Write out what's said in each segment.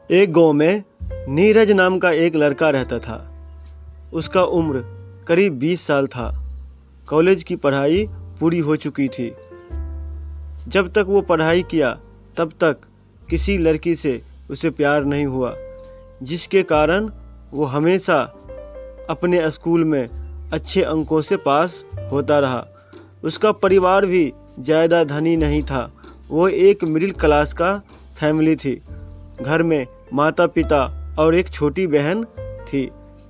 एक गांव में नीरज नाम का एक लड़का रहता था। उसका उम्र करीब 20 साल था। कॉलेज की पढ़ाई पूरी हो चुकी थी। जब तक वो पढ़ाई किया तब तक किसी लड़की से उसे प्यार नहीं हुआ, जिसके कारण वो हमेशा अपने स्कूल में अच्छे अंकों से पास होता रहा। उसका परिवार भी ज़्यादा धनी नहीं था। वो एक मिडिल क्लास का फैमिली थी। घर में माता पिता और एक छोटी बहन थी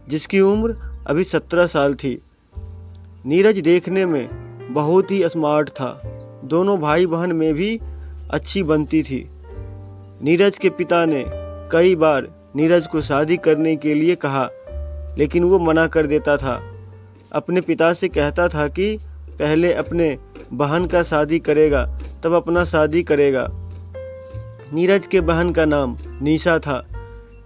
जिसकी उम्र अभी 17 साल थी। नीरज देखने में बहुत ही स्मार्ट था। दोनों भाई बहन में भी अच्छी बनती थी। नीरज के पिता ने कई बार नीरज को शादी करने के लिए कहा, लेकिन वो मना कर देता था। अपने पिता से कहता था कि पहले अपने बहन का शादी करेगा तब अपना शादी करेगा। नीरज के बहन का नाम निशा था।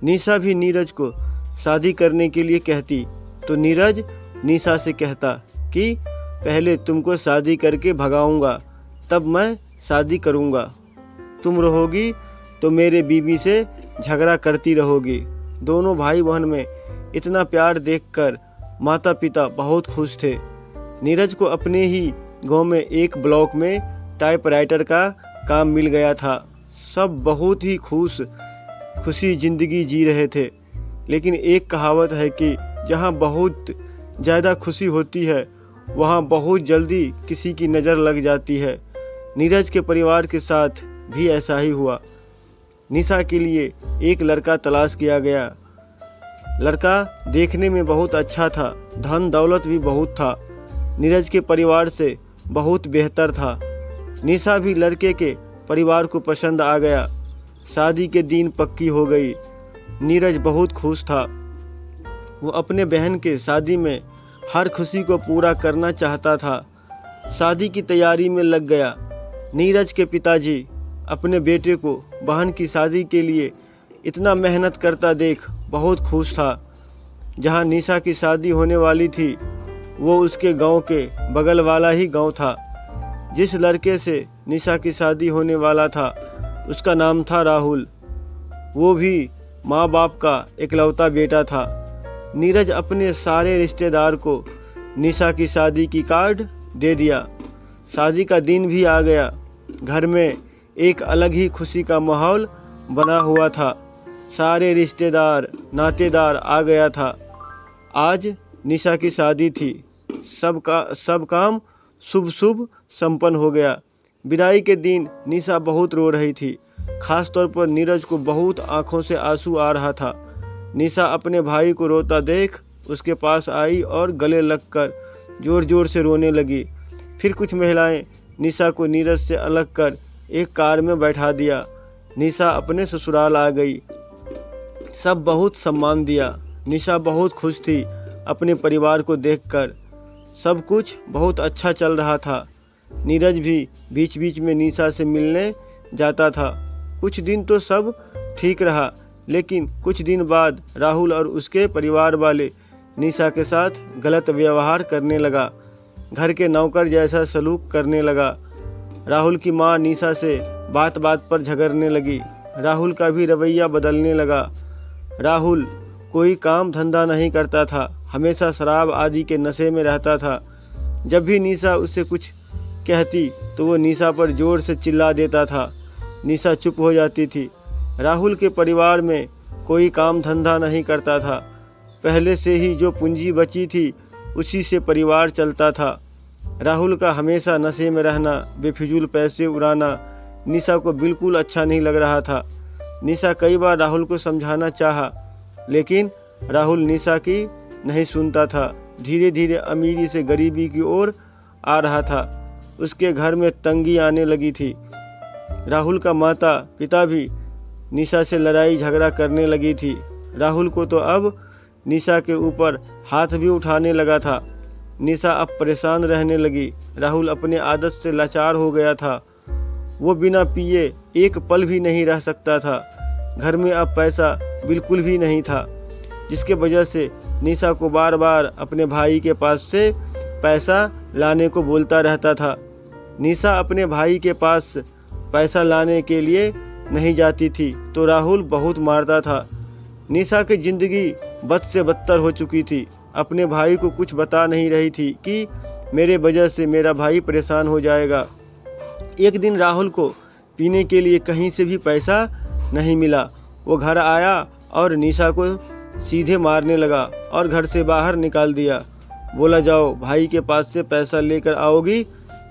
निशा भी नीरज को शादी करने के लिए कहती तो नीरज निशा से कहता कि पहले तुमको शादी करके भगाऊंगा तब मैं शादी करूंगा। तुम रहोगी तो मेरे बीवी से झगड़ा करती रहोगी। दोनों भाई बहन में इतना प्यार देखकर माता पिता बहुत खुश थे। नीरज को अपने ही गांव में एक ब्लॉक में टाइपराइटर का काम मिल गया था। सब बहुत ही खुशी ज़िंदगी जी रहे थे। लेकिन एक कहावत है कि जहाँ बहुत ज़्यादा खुशी होती है वहाँ बहुत जल्दी किसी की नज़र लग जाती है। नीरज के परिवार के साथ भी ऐसा ही हुआ। निशा के लिए एक लड़का तलाश किया गया। लड़का देखने में बहुत अच्छा था, धन दौलत भी बहुत था, नीरज के परिवार से बहुत बेहतर था। निशा भी लड़के के परिवार को पसंद आ गया। शादी के दिन पक्की हो गई। नीरज बहुत खुश था। वो अपने बहन के शादी में हर खुशी को पूरा करना चाहता था। शादी की तैयारी में लग गया। नीरज के पिताजी अपने बेटे को बहन की शादी के लिए इतना मेहनत करता देख बहुत खुश था। जहां निशा की शादी होने वाली थी वो उसके गांव के बगल वाला ही गांव था। जिस लड़के से निशा की शादी होने वाला था उसका नाम था राहुल। वो भी माँ बाप का इकलौता बेटा था। नीरज अपने सारे रिश्तेदार को निशा की शादी की कार्ड दे दिया। शादी का दिन भी आ गया। घर में एक अलग ही खुशी का माहौल बना हुआ था। सारे रिश्तेदार नातेदार आ गया था। आज निशा की शादी थी। सब काम शुभ संपन्न हो गया। विदाई के दिन निशा बहुत रो रही थी। खास तौर पर नीरज को बहुत आंखों से आंसू आ रहा था। निशा अपने भाई को रोता देख उसके पास आई और गले लगकर जोर जोर से रोने लगी। फिर कुछ महिलाएं निशा को नीरज से अलग कर एक कार में बैठा दिया। निशा अपने ससुराल आ गई। सब बहुत सम्मान दिया। निशा बहुत खुश थी अपने परिवार को देखकर। सब कुछ बहुत अच्छा चल रहा था। नीरज भी बीच बीच में निशा से मिलने जाता था। कुछ दिन तो सब ठीक रहा, लेकिन कुछ दिन बाद राहुल और उसके परिवार वाले निशा के साथ गलत व्यवहार करने लगा। घर के नौकर जैसा सलूक करने लगा। राहुल की माँ निशा से बात बात पर झगड़ने लगी। राहुल का भी रवैया बदलने लगा। राहुल कोई काम धंधा नहीं करता था, हमेशा शराब आदि के नशे में रहता था। जब भी निशा उससे कुछ कहती तो वो निशा पर जोर से चिल्ला देता था। निशा चुप हो जाती थी। राहुल के परिवार में कोई काम धंधा नहीं करता था। पहले से ही जो पूंजी बची थी उसी से परिवार चलता था। राहुल का हमेशा नशे में रहना, बेफिजूल पैसे उड़ाना निशा को बिल्कुल अच्छा नहीं लग रहा था। निशा कई बार राहुल को समझाना चाहा, लेकिन राहुल निशा की नहीं सुनता था। धीरे धीरे अमीरी से गरीबी की ओर आ रहा था। उसके घर में तंगी आने लगी थी। राहुल का माता पिता भी निशा से लड़ाई झगड़ा करने लगी थी। राहुल को तो अब निशा के ऊपर हाथ भी उठाने लगा था। निशा अब परेशान रहने लगी। राहुल अपने आदत से लाचार हो गया था। वो बिना पिए एक पल भी नहीं रह सकता था। घर में अब पैसा बिल्कुल भी नहीं था, जिसके वजह से निशा को बार बार अपने भाई के पास से पैसा लाने को बोलता रहता था। निशा अपने भाई के पास पैसा लाने के लिए नहीं जाती थी तो राहुल बहुत मारता था। निशा की जिंदगी बद से बदतर हो चुकी थी। अपने भाई को कुछ बता नहीं रही थी कि मेरे वजह से मेरा भाई परेशान हो जाएगा। एक दिन राहुल को पीने के लिए कहीं से भी पैसा नहीं मिला। वो घर आया और निशा को सीधे मारने लगा और घर से बाहर निकाल दिया। बोला, जाओ भाई के पास से पैसा लेकर आओगी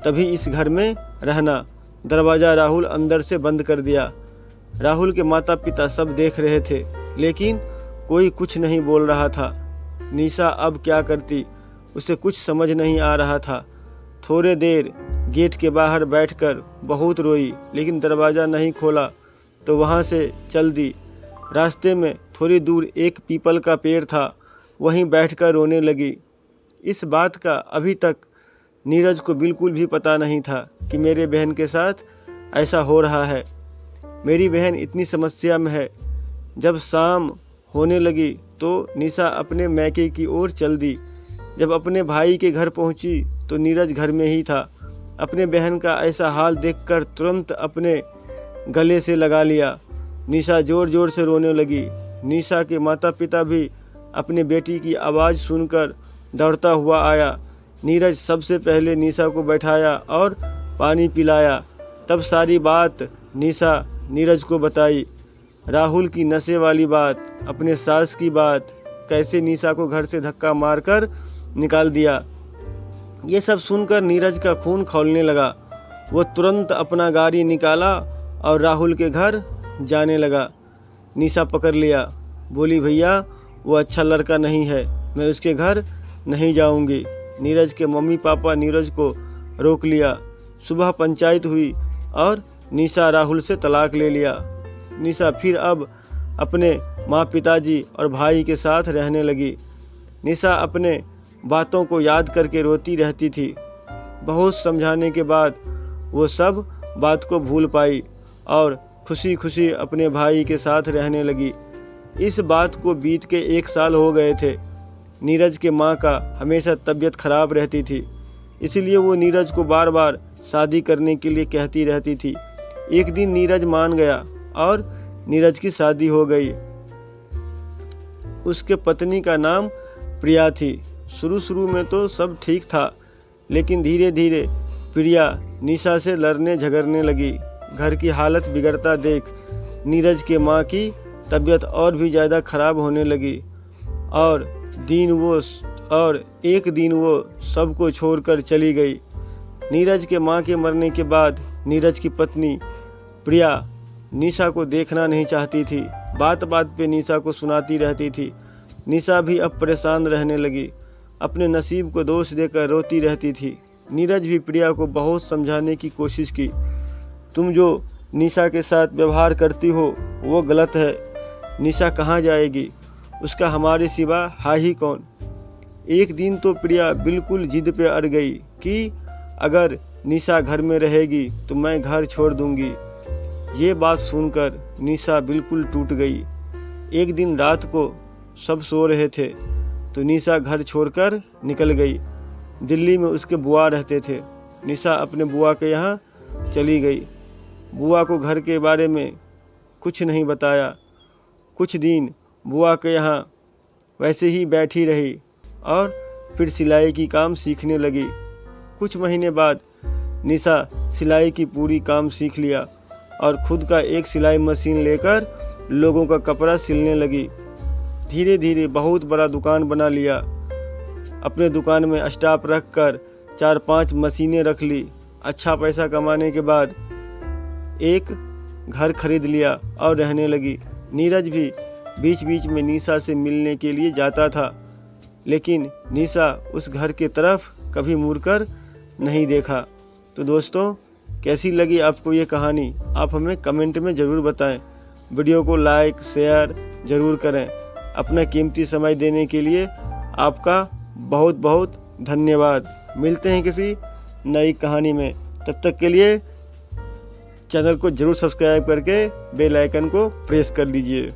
तभी इस घर में रहना। दरवाज़ा राहुल अंदर से बंद कर दिया। राहुल के माता पिता सब देख रहे थे लेकिन कोई कुछ नहीं बोल रहा था। निशा अब क्या करती उसे कुछ समझ नहीं आ रहा था। थोड़े देर गेट के बाहर बैठकर बहुत रोई लेकिन दरवाज़ा नहीं खोला तो वहाँ से चल दी। रास्ते में थोड़ी दूर एक पीपल का पेड़ था, वहीं बैठकर रोने लगी। इस बात का अभी तक नीरज को बिल्कुल भी पता नहीं था कि मेरे बहन के साथ ऐसा हो रहा है। मेरी बहन इतनी समस्या में है। जब शाम होने लगी तो निशा अपने मैके की ओर चल दी। जब अपने भाई के घर पहुंची तो नीरज घर में ही था। अपने बहन का ऐसा हाल देखकर तुरंत अपने गले से लगा लिया। निशा ज़ोर ज़ोर से रोने लगी। निशा के माता पिता भी अपने बेटी की आवाज़ सुनकर दौड़ता हुआ आया। नीरज सबसे पहले निशा को बैठाया और पानी पिलाया। तब सारी बात निशा नीरज को बताई। राहुल की नशे वाली बात, अपने सास की बात, कैसे निशा को घर से धक्का मारकर निकाल दिया। ये सब सुनकर नीरज का खून खौलने लगा। वो तुरंत अपना गाड़ी निकाला और राहुल के घर जाने लगा। निशा पकड़ लिया, बोली, भैया वो अच्छा लड़का नहीं है, मैं उसके घर नहीं जाऊंगी। नीरज के मम्मी पापा नीरज को रोक लिया। सुबह पंचायत हुई और निशा राहुल से तलाक ले लिया। निशा फिर अब अपने माँ पिताजी और भाई के साथ रहने लगी। निशा अपने बातों को याद करके रोती रहती थी। बहुत समझाने के बाद वो सब बात को भूल पाई और खुशी खुशी अपने भाई के साथ रहने लगी। इस बात को बीत के 1 साल हो गए थे। नीरज के माँ का हमेशा तबीयत खराब रहती थी, इसलिए वो नीरज को बार बार शादी करने के लिए कहती रहती थी। एक दिन नीरज मान गया और नीरज की शादी हो गई। उसके पत्नी का नाम प्रिया थी। शुरू में तो सब ठीक था लेकिन धीरे धीरे प्रिया निशा से लड़ने झगड़ने लगी। घर की हालत बिगड़ता देख नीरज के माँ की तबीयत और भी ज़्यादा खराब होने लगी और एक दिन वो सबको छोड़कर चली गई। नीरज के माँ के मरने के बाद नीरज की पत्नी प्रिया निशा को देखना नहीं चाहती थी। बात बात पे निशा को सुनाती रहती थी। निशा भी अब परेशान रहने लगी। अपने नसीब को दोष देकर रोती रहती थी। नीरज भी प्रिया को बहुत समझाने की कोशिश की। तुम जो निशा के साथ व्यवहार करती हो वो गलत है। निशा कहाँ जाएगी, उसका हमारे सिवा है ही कौन। एक दिन तो प्रिया बिल्कुल जिद पे अड़ गई कि अगर निशा घर में रहेगी तो मैं घर छोड़ दूंगी। ये बात सुनकर निशा बिल्कुल टूट गई। एक दिन रात को सब सो रहे थे तो निशा घर छोड़कर निकल गई। दिल्ली में उसके बुआ रहते थे। निशा अपने बुआ के यहाँ चली गई। बुआ को घर के बारे में कुछ नहीं बताया। कुछ दिन बुआ के यहाँ वैसे ही बैठी रही और फिर सिलाई की काम सीखने लगी। कुछ महीने बाद निशा सिलाई की पूरी काम सीख लिया और खुद का एक सिलाई मशीन लेकर लोगों का कपड़ा सिलने लगी। धीरे धीरे बहुत बड़ा दुकान बना लिया। अपने दुकान में स्टाफ रख कर 4-5 मशीनें रख ली। अच्छा पैसा कमाने के बाद एक घर खरीद लिया और रहने लगी। नीरज भी बीच बीच में निशा से मिलने के लिए जाता था लेकिन निशा उस घर के तरफ कभी मुड़कर नहीं देखा। तो दोस्तों, कैसी लगी आपको ये कहानी, आप हमें कमेंट में ज़रूर बताएं। वीडियो को लाइक शेयर ज़रूर करें। अपना कीमती समय देने के लिए आपका बहुत बहुत धन्यवाद। मिलते हैं किसी नई कहानी में। तब तक के लिए चैनल को ज़रूर सब्सक्राइब करके बेल आइकन को प्रेस कर लीजिए।